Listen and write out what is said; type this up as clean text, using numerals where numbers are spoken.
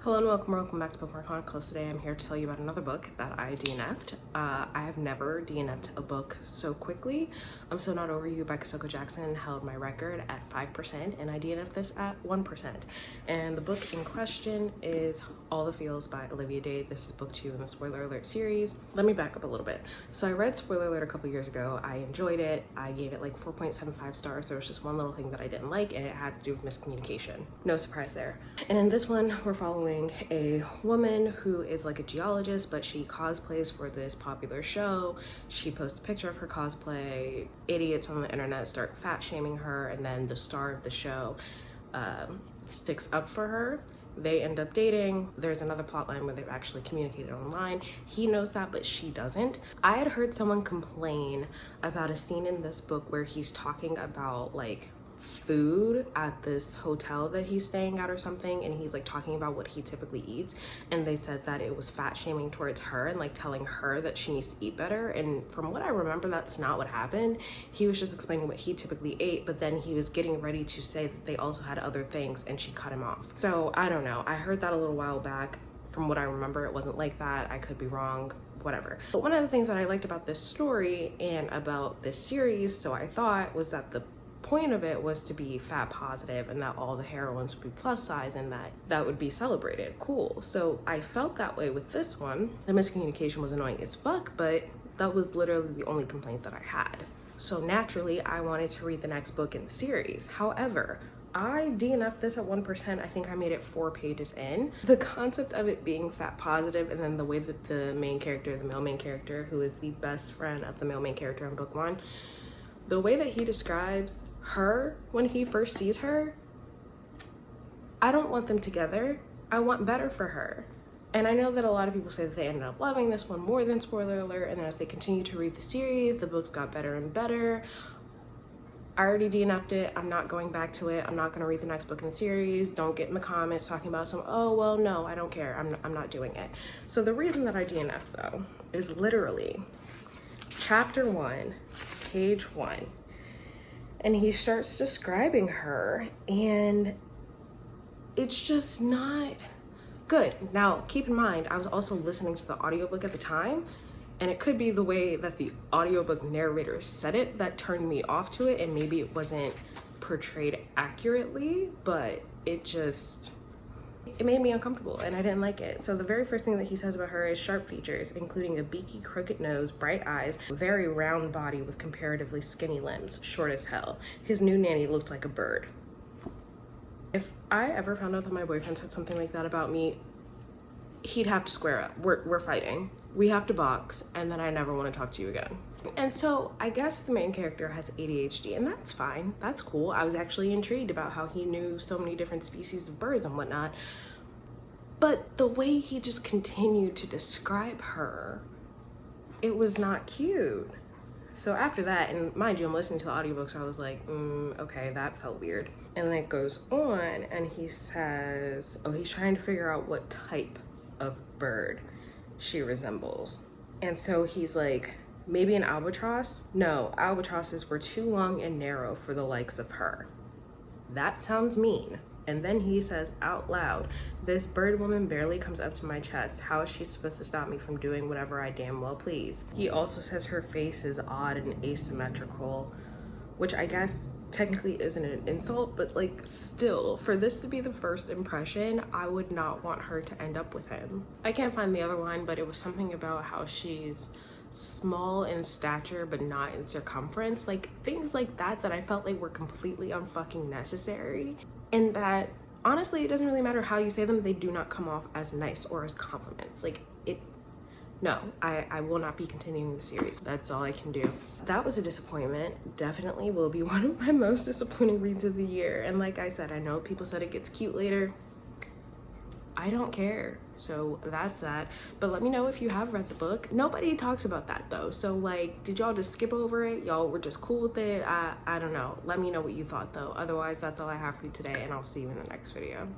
Hello and welcome back to Bookmark Chronicles. Today I'm here to tell you about another book that I DNF'd. I have never DNF'd a book so quickly. I'm So Not Over You by Kasoko Jackson held my record at 5% and I DNF'd this at 1%. And the book in question is All the Feels by Olivia Day. This is book 2 in the Spoiler Alert series. Let me back up a little bit. So I read Spoiler Alert a couple years ago. I enjoyed it. I gave it like 4.75 stars. There was just one little thing that I didn't like and it had to do with miscommunication. No surprise there. And in this one, we're following a woman who is like a geologist, but she cosplays for this popular show. She posts a picture of her cosplay. Idiots on the internet start fat shaming her, and then the star of the show sticks up for her. They end up dating. There's another plotline where they've actually communicated online. He knows that, but she doesn't. I had heard someone complain about a scene in this book where he's talking about like food at this hotel that he's staying at or something, and he's like talking about what he typically eats, and they said that it was fat shaming towards her and like telling her that she needs to eat better. And from what I remember, that's not what happened. He was just explaining what he typically ate, but then he was getting ready to say that they also had other things and she cut him off. So I don't know, I heard that a little while back. From what I remember, it wasn't like that. I could be wrong, whatever. But one of the things that I liked about this story and about this series, so I thought, was that the point of it was to be fat positive and that all the heroines would be plus size and that would be celebrated. Cool. So I felt that way with this one. The miscommunication was annoying as fuck, but that was literally the only complaint that I had. So naturally, I wanted to read the next book in the series. However, I DNF'd this at 1%. I think I made it 4 pages in. The concept of it being fat positive, and then the way that the main character, the male main character, who is the best friend of the male main character in book 1, the way that he describes her when he first sees her, I don't want them together. I want better for her. And I know that a lot of people say that they ended up loving this one more than Spoiler Alert, and then as they continue to read the series, the books got better and better. I already DNF'd it. I'm not going back to it. I'm not going to read the next book in the series. Don't get in the comments talking about some, oh, well, no, I don't care. I'm not doing it. So the reason that I DNF'd, though, is literally chapter 1, page 1. And he starts describing her, and it's just not good. Now, keep in mind, I was also listening to the audiobook at the time, and it could be the way that the audiobook narrator said it that turned me off to it, and maybe it wasn't portrayed accurately, but it made me uncomfortable and I didn't like it. So the very first thing that he says about her is sharp features, including a beaky, crooked nose, bright eyes, very round body with comparatively skinny limbs, short as hell. His new nanny looked like a bird. If I ever found out that my boyfriend said something like that about me, he'd have to square up. We're fighting. We have to box, and then I never want to talk to you again. And so I guess the main character has ADHD, and that's fine. That's cool. I was actually intrigued about how he knew so many different species of birds and whatnot. But the way he just continued to describe her, it was not cute. So after that, and mind you, I'm listening to the audiobook, so I was like, okay, that felt weird. And then it goes on, and he says, oh, he's trying to figure out what type of bird she resembles. And so he's like, maybe an albatross? No, albatrosses were too long and narrow for the likes of her. That sounds mean. And then he says out loud, this bird woman barely comes up to my chest. How is she supposed to stop me from doing whatever I damn well please? He also says her face is odd and asymmetrical, which I guess technically isn't an insult, but like still, for this to be the first impression, I would not want her to end up with him. I can't find the other line, but it was something about how she's small in stature but not in circumference, like things like that I felt like were completely unfucking necessary, and that honestly it doesn't really matter how you say them, they do not come off as nice or as compliments. Like no, I will not be continuing the series. That's all I can do. That was a disappointment. Definitely will be one of my most disappointing reads of the year. And like I said, I know people said it gets cute later. I don't care. So that's that. But let me know if you have read the book. Nobody talks about that though. So like, did y'all just skip over it? Y'all were just cool with it? I don't know. Let me know what you thought though. Otherwise, that's all I have for you today, and I'll see you in the next video.